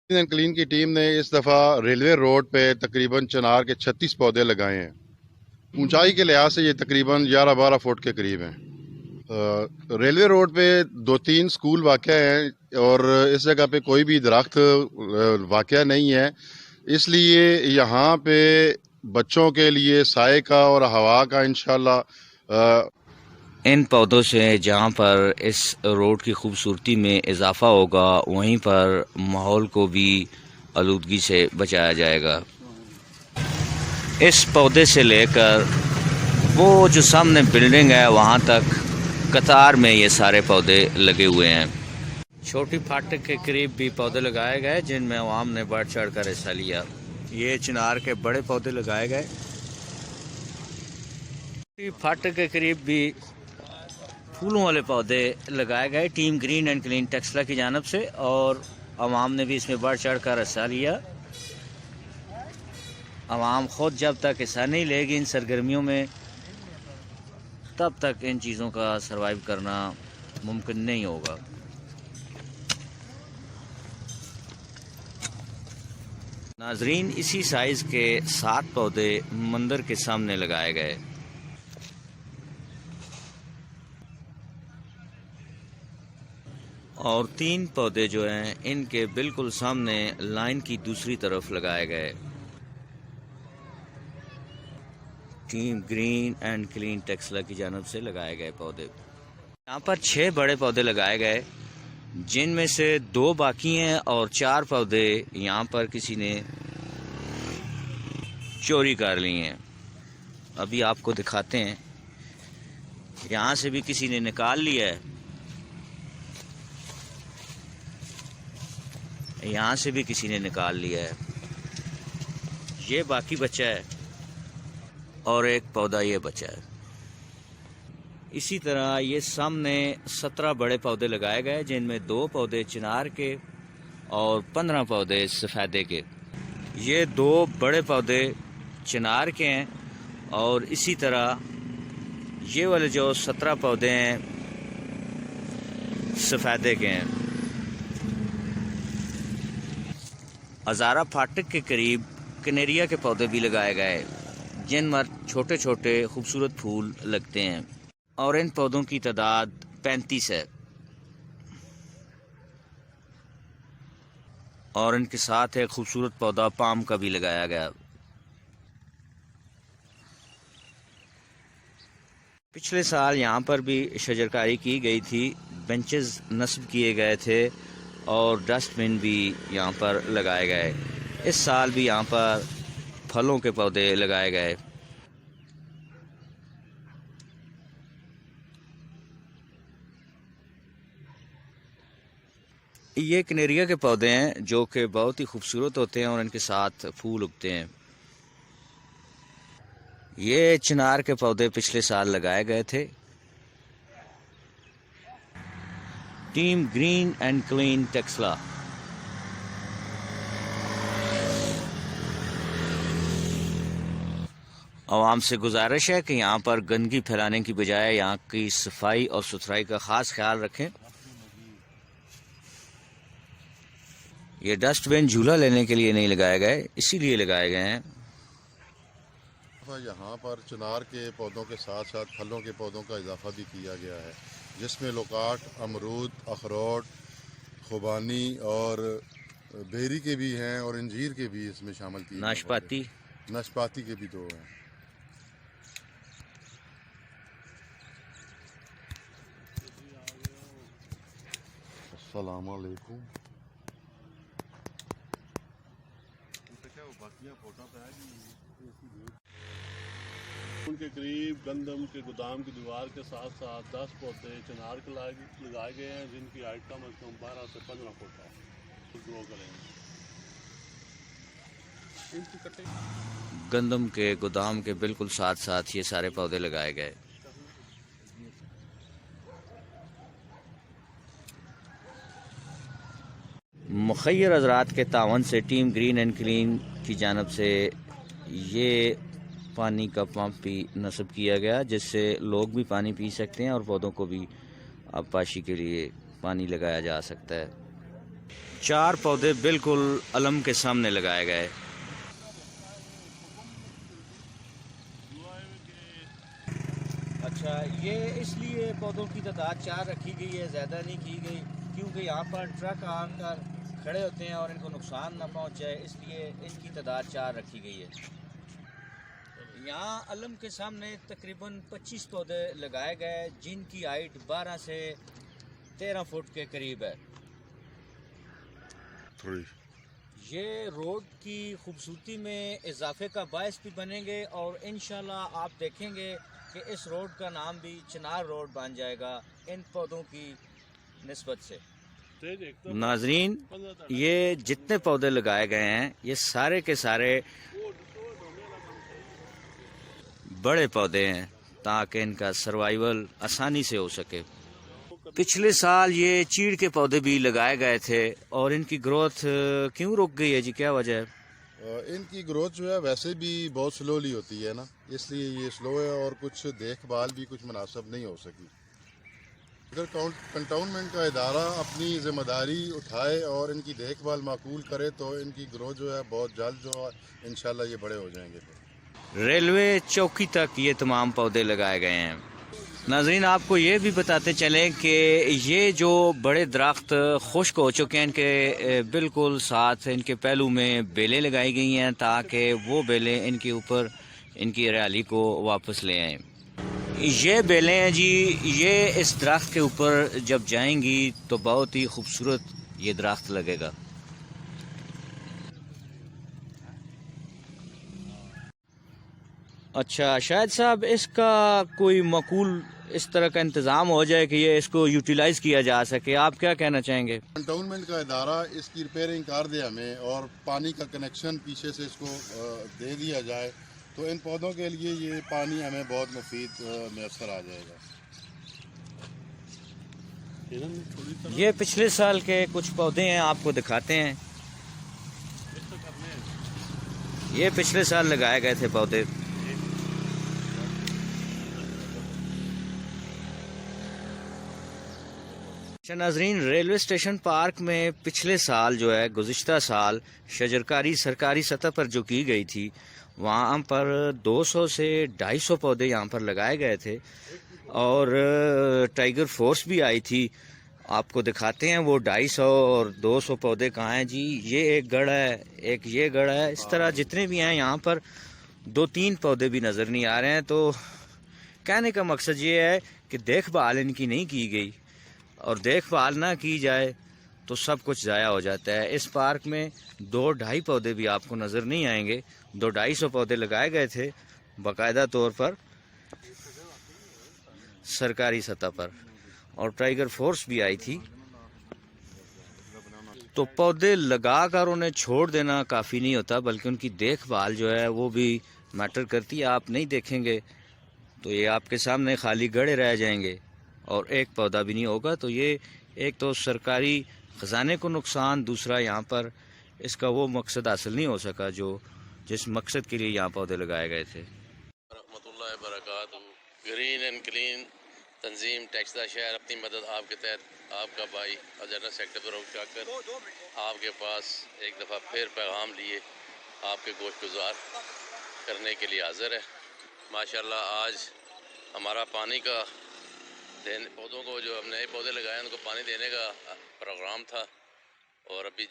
Clean and clean की team ने इस दफ़ा रेलवे रोड पे तकरीबन चिनार के 36 पौधे लगाए हैं। ऊंचाई के लिहाज से ये तकरीबन 11-12 फुट के करीब हैं। रेलवे रोड पे 2-3 स्कूल वाक़या हैं और इस जगह पे कोई भी दरख्त वाक़या नहीं है, इसलिए यहाँ पे बच्चों के लिए साए का और हवा का इंशाल्लाह इन पौधों से जहाँ पर इस रोड की खूबसूरती में इजाफा होगा, वहीं पर माहौल को भी आलूदगी से बचाया जाएगा। इस पौधे से लेकर वो जो सामने बिल्डिंग है वहाँ तक कतार में ये सारे पौधे लगे हुए हैं। छोटी फाटक के करीब भी पौधे लगाए गए जिनमें अवाम ने बढ़ चढ़ कर हिस्सा लिया। ये चिनार के बड़े पौधे लगाए गए। फाटक के करीब भी फूलों वाले पौधे लगाए गए team green and clean Taxila की जानब से, और अवाम ने भी इसमें बढ़ चढ़ कर हिस्सा लिया। अवाम ख़ुद जब तक हिस्सा नहीं लेगी इन सरगर्मियों में, तब तक इन चीज़ों का सर्वाइव करना मुमकिन नहीं होगा। नाजरीन, इसी साइज़ के 7 पौधे मंदिर के सामने लगाए गए। और 3 पौधे जो हैं इनके बिल्कुल सामने लाइन की दूसरी तरफ लगाए गए। Team green and clean Taxila की जानब से लगाए गए पौधे। यहाँ पर 6 बड़े पौधे लगाए गए, जिनमें से 2 बाकी हैं और 4 पौधे यहाँ पर किसी ने चोरी कर लिए हैं। अभी आपको दिखाते हैं। यहाँ से भी किसी ने निकाल लिया है, यहाँ से भी किसी ने निकाल लिया है। ये बाकी बचा है और एक पौधा ये बचा है। इसी तरह ये सामने 17 बड़े पौधे लगाए गए, जिनमें 2 पौधे चिनार के और 15 पौधे सफ़ेदे के। ये 2 बड़े पौधे चिनार के हैं और इसी तरह ये वाले जो 17 पौधे हैं सफ़ेदे के हैं। हज़ारा फाटक के करीब कनेरिया के पौधे भी लगाए गए, जिन पर छोटे छोटे खूबसूरत फूल लगते हैं, और इन पौधों की तादाद 35 है। और इनके साथ एक खूबसूरत पौधा पाम का भी लगाया गया। पिछले साल यहाँ पर भी शजरकारी की गई थी, बेंचेस नस्ब किए गए थे और डस्टबिन भी यहाँ पर लगाए गए। इस साल भी यहाँ पर फलों के पौधे लगाए गए। ये कनेरिया के पौधे हैं जो कि बहुत ही खूबसूरत होते हैं और इनके साथ फूल उगते हैं। ये चिनार के पौधे पिछले साल लगाए गए थे। Team green and clean Taxila. आवाम से गुजारिश है कि यहाँ पर गंदगी फैलाने की बजाय यहाँ की सफाई और सुथराई का ख़ास ख्याल रखें। ये डस्टबिन झूला लेने के लिए नहीं लगाए गए, इसीलिए लगाए गए हैं। यहाँ पर चिनार के पौधों के साथ साथ फलों के पौधों का इजाफा भी किया गया है, जिसमें लोकाट, अमरूद, अखरोट, खुबानी और बेरी के भी हैं और अंजीर के भी इसमें शामिल किए। नाशपाती के भी 2 हैं। अस्सलाम वालेकुम। उनके करीब गंदम के गोदाम की दीवार के साथ साथ 10 पौधे चिनार के लगाए गए हैं, जिनकी हाइट कम अज कम 12 से 15 फुट है। ग्रो करेंगे। गंदम के गोदाम के बिल्कुल साथ साथ ये सारे पौधे लगाए गए। मुखय्यर हज़रात के तावन से टीम ग्रीन एंड क्लीन की जानब से ये पानी का पंप भी नस्ब किया गया, जिससे लोग भी पानी पी सकते हैं और पौधों को भी आबपाशी के लिए पानी लगाया जा सकता है। 4 पौधे बिल्कुल अलम के सामने लगाए गए। अच्छा, ये इसलिए पौधों की तादाद 4 रखी गई है, ज़्यादा नहीं की गई, क्योंकि यहाँ पर ट्रक आकर खड़े होते हैं और इनको नुकसान ना पहुँच जाए, इसलिए इनकी तादाद 4 रखी गई है। यहाँ अलम के सामने तकरीबन 25 पौधे लगाए गए, जिनकी हाइट 12 से 13 फुट के करीब है। ये रोड की खूबसूरती में इजाफे का बायस भी बनेंगे और इंशाल्लाह आप देखेंगे कि इस रोड का नाम भी चिनार रोड बन जाएगा इन पौधों की निस्बत से। नाजरीन, ये जितने पौधे लगाए गए हैं ये सारे के सारे बड़े पौधे हैं ताकि इनका सर्वाइवल आसानी से हो सके। पिछले साल ये चीड़ के पौधे भी लगाए गए थे और इनकी ग्रोथ क्यों रुक गई है जी, क्या वजह है? इनकी ग्रोथ जो है वैसे भी बहुत स्लोली होती है ना, इसलिए ये स्लो है और कुछ देखभाल भी कुछ मुनासिब नहीं हो सकी। अगर कंटाउनमेंट का इदारा अपनी जिम्मेदारी उठाए और इनकी देखभाल माकूल करे तो इनकी ग्रोथ जो है बहुत जल्द जो है इंशाल्लाह ये बड़े हो जाएंगे। रेलवे चौकी तक ये तमाम पौधे लगाए गए हैं। नाज़रीन, आपको ये भी बताते चलें कि ये जो बड़े दरख्त खुश्क हो चुके हैं, इनके बिल्कुल साथ इनके पहलू में बेलें लगाई गई हैं ताकि वो बेलें इनके ऊपर इनकी हरियाली को वापस ले आएँ। ये बेलें हैं जी, ये इस दरख्त के ऊपर जब जाएंगी तो बहुत ही खूबसूरत ये दरख्त लगेगा। अच्छा शाहिद साहब, इसका कोई माकूल इस तरह का इंतज़ाम हो जाए कि ये इसको यूटिलाइज किया जा सके, आप क्या कहना चाहेंगे? कंटाउनमेंट का इदारा इसकी रिपेयरिंग कर दे हमें और पानी का कनेक्शन पीछे से इसको दे दिया जाए तो इन पौधों के लिए ये पानी हमें बहुत मुफीद मैसर आ जाएगा। ये पिछले साल के कुछ पौधे हैं, आपको दिखाते हैं। ये पिछले साल लगाए गए थे पौधे। नाजरीन, रेलवे स्टेशन पार्क में पिछले साल जो है गुज़िश्ता साल शजरकारी सरकारी सतह पर जो की गई थी, वहाँ पर 200 से 250 पौधे यहाँ पर लगाए गए थे और टाइगर फोर्स भी आई थी। आपको दिखाते हैं वो 250 और 200 पौधे कहाँ हैं जी। ये एक गढ़ है, एक ये गढ़ है, इस तरह जितने भी हैं यहाँ पर 2-3 पौधे भी नज़र नहीं आ रहे हैं। तो कहने का मकसद ये है कि देखभाल इनकी नहीं की गई और देखभाल ना की जाए तो सब कुछ ज़ाया हो जाता है। इस पार्क में 2-2.5 पौधे भी आपको नज़र नहीं आएंगे। 200-250 पौधे लगाए गए थे बाकायदा तौर पर सरकारी सतह पर और टाइगर फोर्स भी आई थी। तो पौधे लगाकर उन्हें छोड़ देना काफ़ी नहीं होता, बल्कि उनकी देखभाल जो है वो भी मैटर करती है। आप नहीं देखेंगे तो ये आपके सामने खाली गड़े रह जाएंगे और एक पौधा भी नहीं होगा। तो ये एक तो सरकारी ख़जाने को नुकसान, दूसरा यहाँ पर इसका वो मकसद हासिल नहीं हो सका जो जिस मकसद के लिए यहाँ पौधे लगाए गए थे। रहमतुल्लाहि व बरकातहू। ग्रीन एंड क्लीन तंजीम टैक्सदा शहर अपनी मदद आपके तहत आपका भाई जनरल सेक्रेटरी फरूख शाकर आपके पास एक दफ़ा फिर पैगाम लिए आपके गोश गुजार करने के लिए हाज़िर है। माशाल्लाह आज हमारा पानी का पौधों को जो हम नए पौधे लगाए उनको पानी देने का प्रोग्राम था और अभी